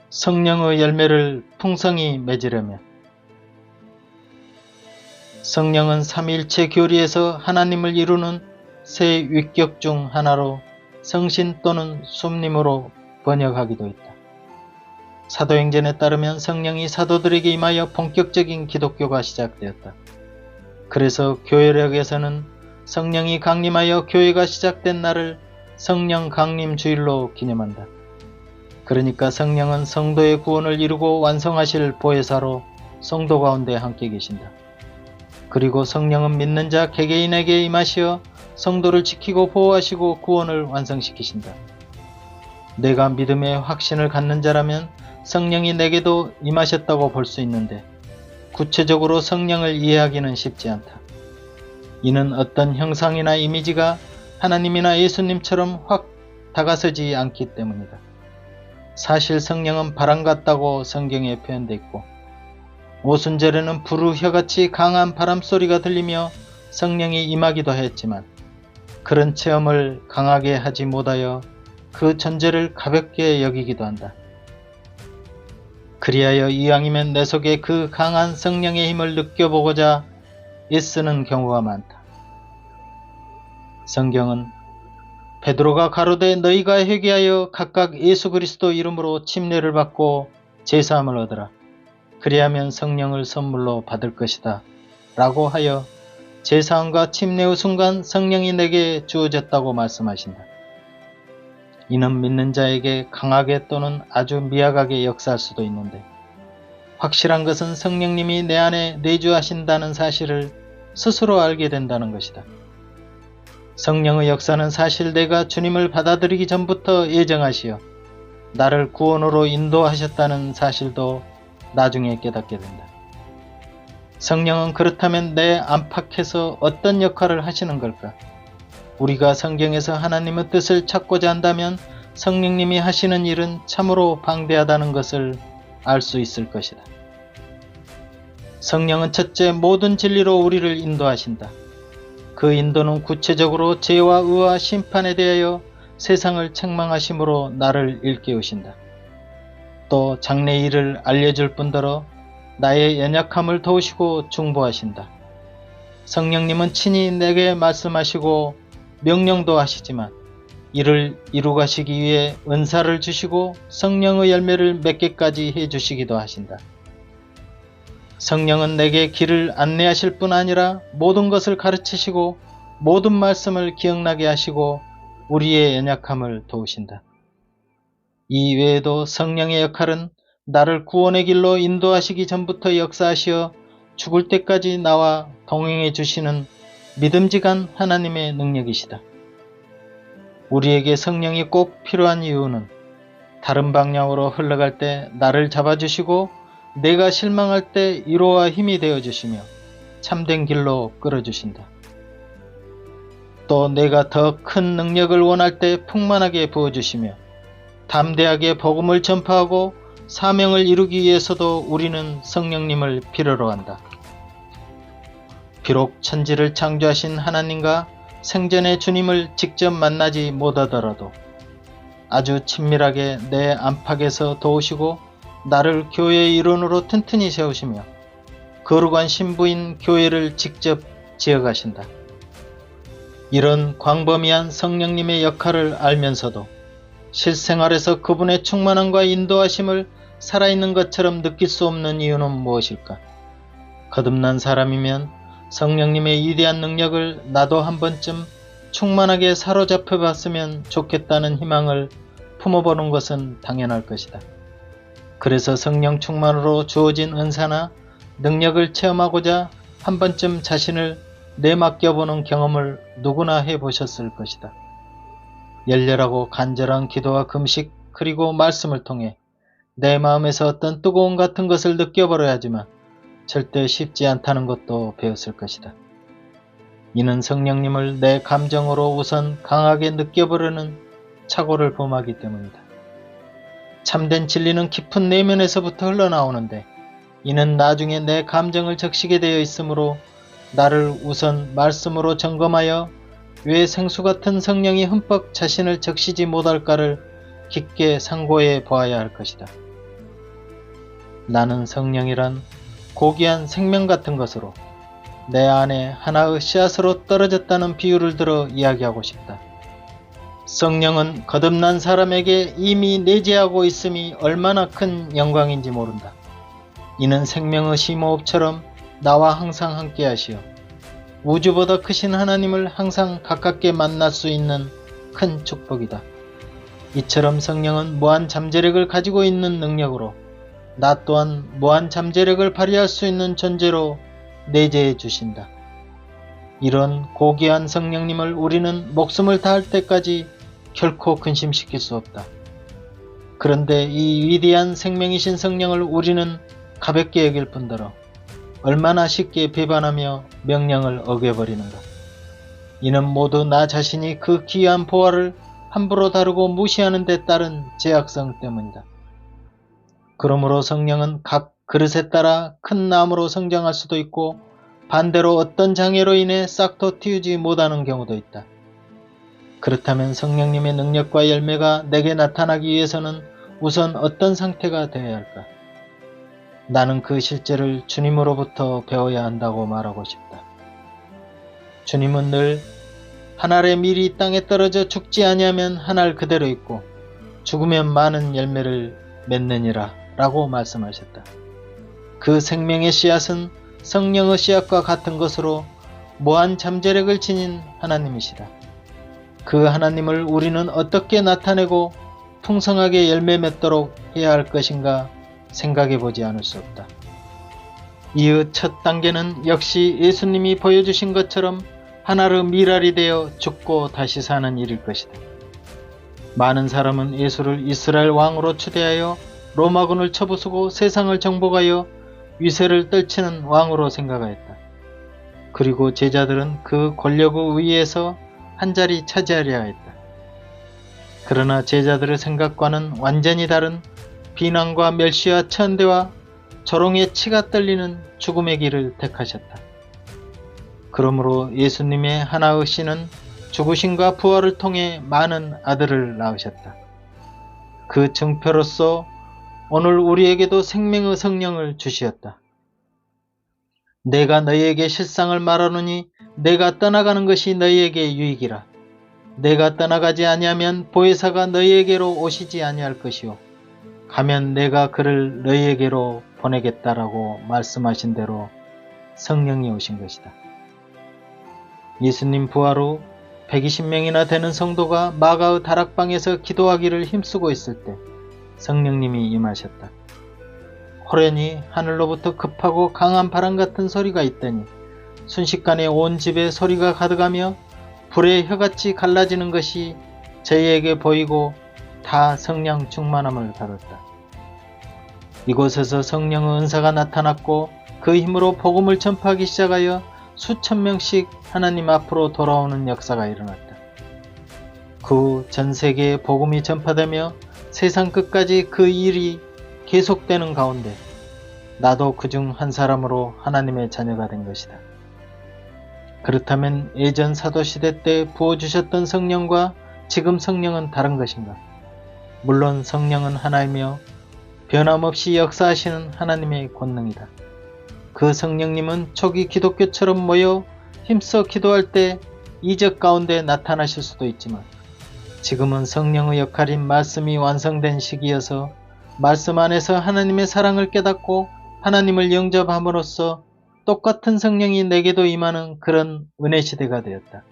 성령의 열매를 풍성히 맺으려면 성령은 삼위일체 교리에서 하나님을 이루는 세 위격 중 하나로 성신 또는 숨림으로 번역하기도 했다. 사도행전에 따르면 성령이 사도들에게 임하여 본격적인 기독교가 시작되었다. 그래서 교회력에서는 성령이 강림하여 교회가 시작된 날을 성령 강림 주일로 기념한다. 그러니까 성령은 성도의 구원을 이루고 완성하실 보혜사로 성도 가운데 함께 계신다. 그리고 성령은 믿는 자 개개인에게 임하시어 성도를 지키고 보호하시고 구원을 완성시키신다. 내가 믿음의 확신을 갖는 자라면 성령이 내게도 임하셨다고 볼 수 있는데 구체적으로 성령을 이해하기는 쉽지 않다. 이는 어떤 형상이나 이미지가 하나님이나 예수님처럼 확 다가서지 않기 때문이다. 사실 성령은 바람 같다고 성경에 표현되어 있고 오순절에는 부르혀같이 강한 바람소리가 들리며 성령이 임하기도 했지만 그런 체험을 강하게 하지 못하여 그 존재를 가볍게 여기기도 한다. 그리하여 이왕이면 내 속에 그 강한 성령의 힘을 느껴보고자 애쓰는 경우가 많다. 성경은 베드로가 가로되 너희가 회개하여 각각 예수 그리스도 이름으로 침례를 받고 제사함을 얻으라. 그리하면 성령을 선물로 받을 것이다. 라고 하여 제사함과 침례의 순간 성령이 내게 주어졌다고 말씀하신다. 이는 믿는 자에게 강하게 또는 아주 미약하게 역사할 수도 있는데 확실한 것은 성령님이 내 안에 내주하신다는 사실을 스스로 알게 된다는 것이다. 성령의 역사는 사실 내가 주님을 받아들이기 전부터 예정하시어 나를 구원으로 인도하셨다는 사실도 나중에 깨닫게 된다. 성령은 그렇다면 내 안팎에서 어떤 역할을 하시는 걸까? 우리가 성경에서 하나님의 뜻을 찾고자 한다면 성령님이 하시는 일은 참으로 방대하다는 것을 알 수 있을 것이다. 성령은 첫째 모든 진리로 우리를 인도하신다. 그 인도는 구체적으로 죄와 의와 심판에 대하여 세상을 책망하심으로 나를 일깨우신다. 또 장래 일을 알려줄 뿐더러 나의 연약함을 도우시고 중보하신다. 성령님은 친히 내게 말씀하시고 명령도 하시지만 이를 이루가시기 위해 은사를 주시고 성령의 열매를 맺게까지 해주시기도 하신다. 성령은 내게 길을 안내하실 뿐 아니라 모든 것을 가르치시고 모든 말씀을 기억나게 하시고 우리의 연약함을 도우신다. 이 외에도 성령의 역할은 나를 구원의 길로 인도하시기 전부터 역사하시어 죽을 때까지 나와 동행해 주시는 믿음직한 하나님의 능력이시다. 우리에게 성령이 꼭 필요한 이유는 다른 방향으로 흘러갈 때 나를 잡아주시고 내가 실망할 때 위로와 힘이 되어주시며 참된 길로 끌어주신다. 또 내가 더 큰 능력을 원할 때 풍만하게 부어주시며 담대하게 복음을 전파하고 사명을 이루기 위해서도 우리는 성령님을 필요로 한다. 비록 천지를 창조하신 하나님과 생전에 주님을 직접 만나지 못하더라도 아주 친밀하게 내 안팎에서 도우시고 나를 교회의 일원으로 튼튼히 세우시며 거룩한 신부인 교회를 직접 지어가신다. 이런 광범위한 성령님의 역할을 알면서도 실생활에서 그분의 충만함과 인도하심을 살아있는 것처럼 느낄 수 없는 이유는 무엇일까? 거듭난 사람이면 성령님의 위대한 능력을 나도 한 번쯤 충만하게 사로잡혀 봤으면 좋겠다는 희망을 품어보는 것은 당연할 것이다. 그래서 성령 충만으로 주어진 은사나 능력을 체험하고자 한 번쯤 자신을 내맡겨보는 경험을 누구나 해보셨을 것이다. 열렬하고 간절한 기도와 금식 그리고 말씀을 통해 내 마음에서 어떤 뜨거움 같은 것을 느껴버려야 하지만 절대 쉽지 않다는 것도 배웠을 것이다. 이는 성령님을 내 감정으로 우선 강하게 느껴보려는 착오를 범하기 때문이다. 참된 진리는 깊은 내면에서부터 흘러나오는데 이는 나중에 내 감정을 적시게 되어 있으므로 나를 우선 말씀으로 점검하여 왜 생수 같은 성령이 흠뻑 자신을 적시지 못할까를 깊게 상고해 보아야 할 것이다. 나는 성령이란 고귀한 생명 같은 것으로 내 안에 하나의 씨앗으로 떨어졌다는 비유를 들어 이야기하고 싶다. 성령은 거듭난 사람에게 이미 내재하고 있음이 얼마나 큰 영광인지 모른다. 이는 생명의 심호흡처럼 나와 항상 함께 하시어 우주보다 크신 하나님을 항상 가깝게 만날 수 있는 큰 축복이다. 이처럼 성령은 무한 잠재력을 가지고 있는 능력으로 나 또한 무한 잠재력을 발휘할 수 있는 존재로 내재해 주신다. 이런 고귀한 성령님을 우리는 목숨을 다할 때까지 결코 근심시킬 수 없다. 그런데 이 위대한 생명이신 성령을 우리는 가볍게 여길 뿐더러 얼마나 쉽게 배반하며 명령을 어겨버리는가. 이는 모두 나 자신이 그 귀한 보화를 함부로 다루고 무시하는 데 따른 제약성 때문이다. 그러므로 성령은 각 그릇에 따라 큰 나무로 성장할 수도 있고 반대로 어떤 장애로 인해 싹도 틔우지 못하는 경우도 있다. 그렇다면 성령님의 능력과 열매가 내게 나타나기 위해서는 우선 어떤 상태가 되어야 할까? 나는 그 실제를 주님으로부터 배워야 한다고 말하고 싶다. 주님은 늘 한 알의 밀이 땅에 떨어져 죽지 아니하면 한 알 그대로 있고 죽으면 많은 열매를 맺느니라 라고 말씀하셨다. 그 생명의 씨앗은 성령의 씨앗과 같은 것으로 무한 잠재력을 지닌 하나님이시다. 그 하나님을 우리는 어떻게 나타내고 풍성하게 열매 맺도록 해야 할 것인가 생각해 보지 않을 수 없다. 이의 첫 단계는 역시 예수님이 보여주신 것처럼 하나의 밀알이 되어 죽고 다시 사는 일일 것이다. 많은 사람은 예수를 이스라엘 왕으로 추대하여 로마군을 쳐부수고 세상을 정복하여 위세를 떨치는 왕으로 생각하였다. 그리고 제자들은 그 권력의 위에서 한 자리 차지하려 했다. 그러나 제자들의 생각과는 완전히 다른 비난과 멸시와 천대와 조롱의 치가 떨리는 죽음의 길을 택하셨다. 그러므로 예수님의 하나의 씨는 죽으심과 부활을 통해 많은 아들을 낳으셨다. 그 증표로서 오늘 우리에게도 생명의 성령을 주시었다. 내가 너희에게 실상을 말하노니 내가 떠나가는 것이 너희에게 유익이라. 내가 떠나가지 아니하면 보혜사가 너희에게로 오시지 아니할 것이요 가면 내가 그를 너희에게로 보내겠다라고 말씀하신 대로 성령이 오신 것이다. 예수님 부활 후 120명이나 되는 성도가 마가의 다락방에서 기도하기를 힘쓰고 있을 때 성령님이 임하셨다. 호련히 하늘로부터 급하고 강한 바람 같은 소리가 있더니 순식간에 온 집에 소리가 가득하며 불의 혀같이 갈라지는 것이 저희에게 보이고 다 성령 충만함을 받았다. 이곳에서 성령의 은사가 나타났고 그 힘으로 복음을 전파하기 시작하여 수천 명씩 하나님 앞으로 돌아오는 역사가 일어났다. 그 후 전 세계에 복음이 전파되며 세상 끝까지 그 일이 계속되는 가운데 나도 그중 한 사람으로 하나님의 자녀가 된 것이다. 그렇다면 예전 사도시대 때 부어주셨던 성령과 지금 성령은 다른 것인가? 물론 성령은 하나이며 변함없이 역사하시는 하나님의 권능이다. 그 성령님은 초기 기독교처럼 모여 힘써 기도할 때 이적 가운데 나타나실 수도 있지만 지금은 성령의 역할인 말씀이 완성된 시기여서 말씀 안에서 하나님의 사랑을 깨닫고 하나님을 영접함으로써 똑같은 성령이 내게도 임하는 그런 은혜 시대가 되었다.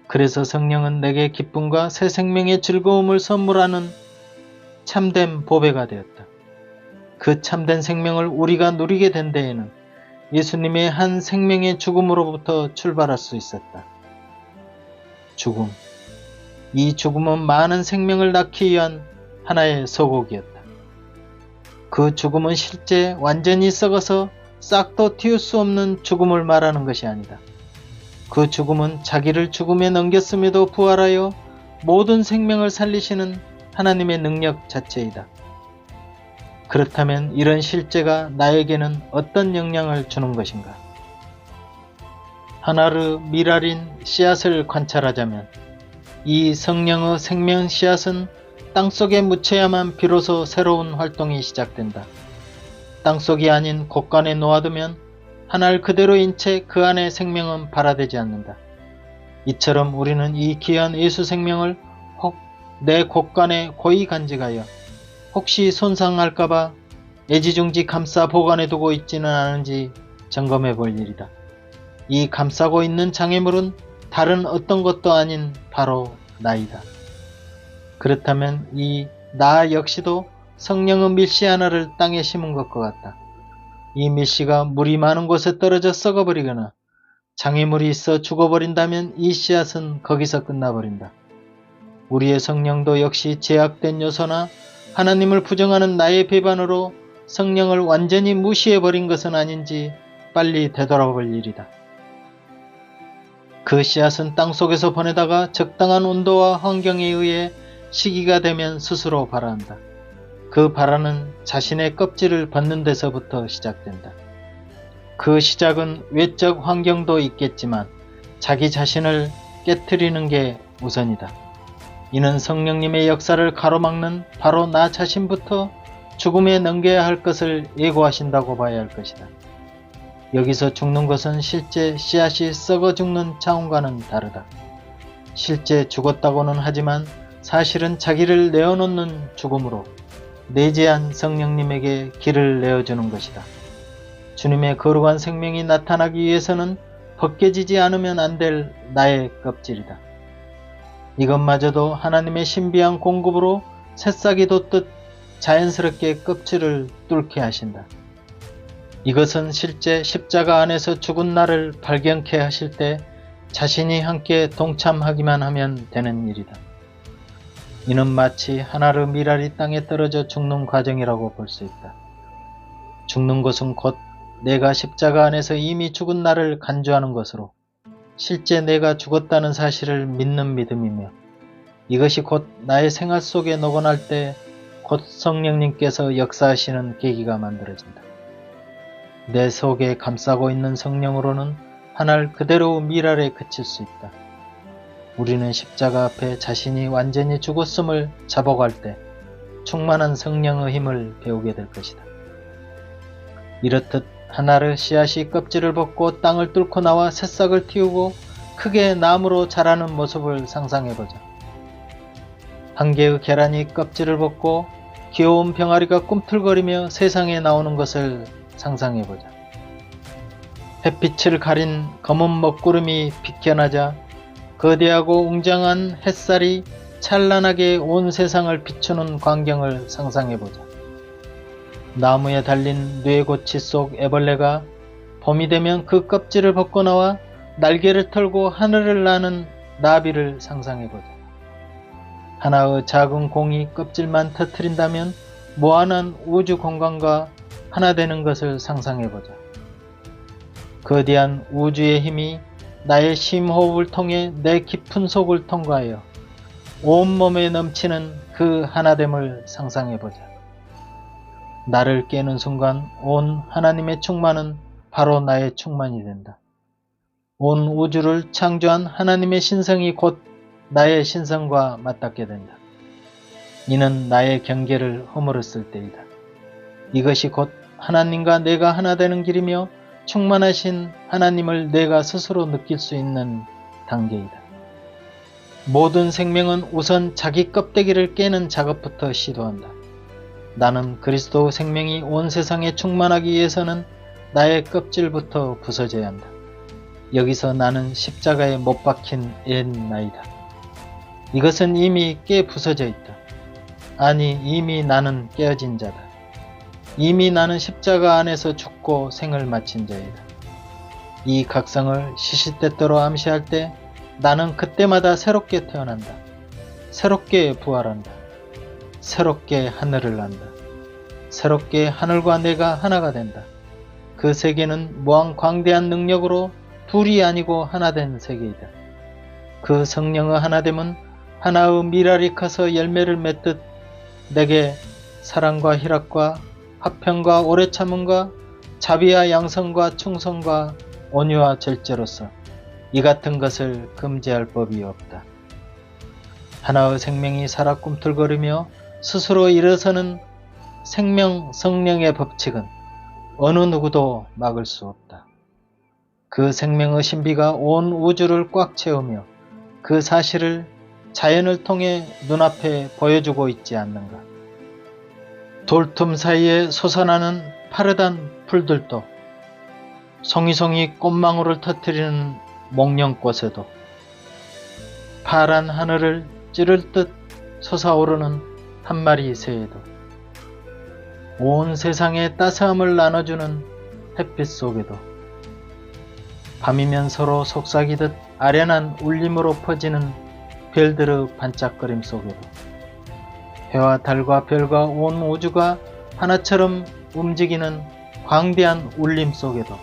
그래서 성령은 내게 기쁨과 새 생명의 즐거움을 선물하는 참된 보배가 되었다. 그 참된 생명을 우리가 누리게 된 데에는 예수님의 한 생명의 죽음으로부터 출발할 수 있었다. 죽음. 이 죽음은 많은 생명을 낳기 위한 하나의 소고기였다. 그 죽음은 실제 완전히 썩어서 싹도 틔울 수 없는 죽음을 말하는 것이 아니다. 그 죽음은 자기를 죽음에 넘겼음에도 부활하여 모든 생명을 살리시는 하나님의 능력 자체이다. 그렇다면 이런 실제가 나에게는 어떤 영향을 주는 것인가? 하나의 밀알인 씨앗을 관찰하자면 이 성령의 생명 씨앗은 땅속에 묻혀야만 비로소 새로운 활동이 시작된다. 땅속이 아닌 곳간에 놓아두면 한 알 그대로인 채 그 안에 생명은 발화되지 않는다. 이처럼 우리는 이 귀한 예수 생명을 혹 내 곳간에 고이 간직하여 혹시 손상할까봐 애지중지 감싸 보관해 두고 있지는 않은지 점검해 볼 일이다. 이 감싸고 있는 장애물은 다른 어떤 것도 아닌 바로 나이다. 그렇다면 이 나 역시도 성령의 밀씨 하나를 땅에 심은 것과 같다. 이 밀씨가 물이 많은 곳에 떨어져 썩어버리거나 장애물이 있어 죽어버린다면 이 씨앗은 거기서 끝나버린다. 우리의 성령도 역시 제약된 요소나 하나님을 부정하는 나의 배반으로 성령을 완전히 무시해버린 것은 아닌지 빨리 되돌아볼 일이다. 그 씨앗은 땅속에서 보내다가 적당한 온도와 환경에 의해 시기가 되면 스스로 발화한다. 그 발화는 자신의 껍질을 벗는 데서부터 시작된다. 그 시작은 외적 환경도 있겠지만 자기 자신을 깨트리는 게 우선이다. 이는 성령님의 역사를 가로막는 바로 나 자신부터 죽음에 넘겨야 할 것을 예고하신다고 봐야 할 것이다. 여기서 죽는 것은 실제 씨앗이 썩어 죽는 차원과는 다르다. 실제 죽었다고는 하지만 사실은 자기를 내어놓는 죽음으로 내재한 성령님에게 길을 내어주는 것이다. 주님의 거룩한 생명이 나타나기 위해서는 벗겨지지 않으면 안 될 나의 껍질이다. 이것마저도 하나님의 신비한 공급으로 새싹이 돋듯 자연스럽게 껍질을 뚫게 하신다. 이것은 실제 십자가 안에서 죽은 나를 발견케 하실 때 자신이 함께 동참하기만 하면 되는 일이다. 이는 마치 하나의 밀알이 땅에 떨어져 죽는 과정이라고 볼 수 있다. 죽는 것은 곧 내가 십자가 안에서 이미 죽은 나를 간주하는 것으로 실제 내가 죽었다는 사실을 믿는 믿음이며 이것이 곧 나의 생활 속에 녹아날 때 곧 성령님께서 역사하시는 계기가 만들어진다. 내 속에 감싸고 있는 성령으로는 한 알 그대로 밀알에 그칠 수 있다. 우리는 십자가 앞에 자신이 완전히 죽었음을 자복할 때 충만한 성령의 힘을 배우게 될 것이다. 이렇듯 하나의 씨앗이 껍질을 벗고 땅을 뚫고 나와 새싹을 틔우고 크게 나무로 자라는 모습을 상상해보자. 한 개의 계란이 껍질을 벗고 귀여운 병아리가 꿈틀거리며 세상에 나오는 것을 상상해보자. 햇빛을 가린 검은 먹구름이 비켜나자 거대하고 웅장한 햇살이 찬란하게 온 세상을 비추는 광경을 상상해보자. 나무에 달린 뇌고치 속 애벌레가 봄이 되면 그 껍질을 벗고 나와 날개를 털고 하늘을 나는 나비를 상상해보자. 하나의 작은 공이 껍질만 터트린다면 무한한 우주 공간과 하나 되는 것을 상상해보자. 거대한 우주의 힘이 나의 심호흡을 통해 내 깊은 속을 통과하여 온몸에 넘치는 그 하나됨을 상상해보자. 나를 깨는 순간 온 하나님의 충만은 바로 나의 충만이 된다. 온 우주를 창조한 하나님의 신성이 곧 나의 신성과 맞닿게 된다. 이는 나의 경계를 허물었을 때이다. 이것이 곧 하나님과 내가 하나 되는 길이며 충만하신 하나님을 내가 스스로 느낄 수 있는 단계이다. 모든 생명은 우선 자기 껍데기를 깨는 작업부터 시도한다. 나는 그리스도 생명이 온 세상에 충만하기 위해서는 나의 껍질부터 부서져야 한다. 여기서 나는 십자가에 못 박힌 옛 나이다. 이것은 이미 깨 부서져 있다. 아니, 이미 나는 깨어진 자다. 이미 나는 십자가 안에서 죽고 생을 마친 자이다. 이 각성을 시시때때로 암시할 때 나는 그때마다 새롭게 태어난다. 새롭게 부활한다. 새롭게 하늘을 난다. 새롭게 하늘과 내가 하나가 된다. 그 세계는 무한 광대한 능력으로 둘이 아니고 하나 된 세계이다. 그 성령의 하나됨은 하나의 밀알이 커서 열매를 맺듯 내게 사랑과 희락과 화평과 오래 참음과 자비와 양성과 충성과 온유와 절제로서 이 같은 것을 금지할 법이 없다. 하나의 생명이 살아 꿈틀거리며 스스로 일어서는 생명 성령의 법칙은 어느 누구도 막을 수 없다. 그 생명의 신비가 온 우주를 꽉 채우며 그 사실을 자연을 통해 눈앞에 보여주고 있지 않는가. 돌틈 사이에 솟아나는 파르단 풀들도, 송이송이 꽃망울을 터뜨리는 목련꽃에도, 파란 하늘을 찌를 듯 솟아오르는 한 마리 새에도, 온 세상에 따스함을 나눠주는 햇빛 속에도, 밤이면 서로 속삭이듯 아련한 울림으로 퍼지는 별들의 반짝거림 속에도, 해와 달과 별과 온 우주가 하나처럼 움직이는 광대한 울림 속에도,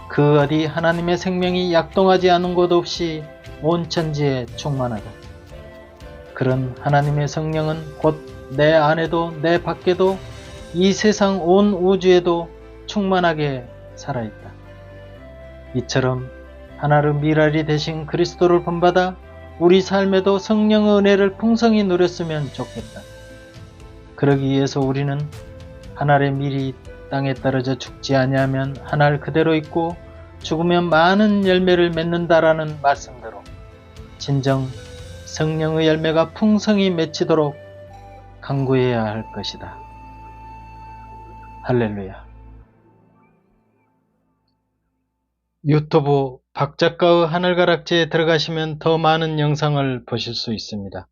그 어디 하나님의 생명이 약동하지 않은 곳 없이 온 천지에 충만하다. 그런 하나님의 성령은 곧 내 안에도 내 밖에도 이 세상 온 우주에도 충만하게 살아있다. 이처럼 하나의 미랄이 되신 그리스도를 본받아 우리 삶에도 성령의 은혜를 풍성히 누렸으면 좋겠다. 그러기 위해서 우리는 하늘의 밀이 땅에 떨어져 죽지 아니하면 하늘 그대로 있고 죽으면 많은 열매를 맺는다라는 말씀대로 진정 성령의 열매가 풍성히 맺히도록 간구해야 할 것이다. 할렐루야. 유튜브 박 작가의 하늘가락지에 들어가시면 더 많은 영상을 보실 수 있습니다.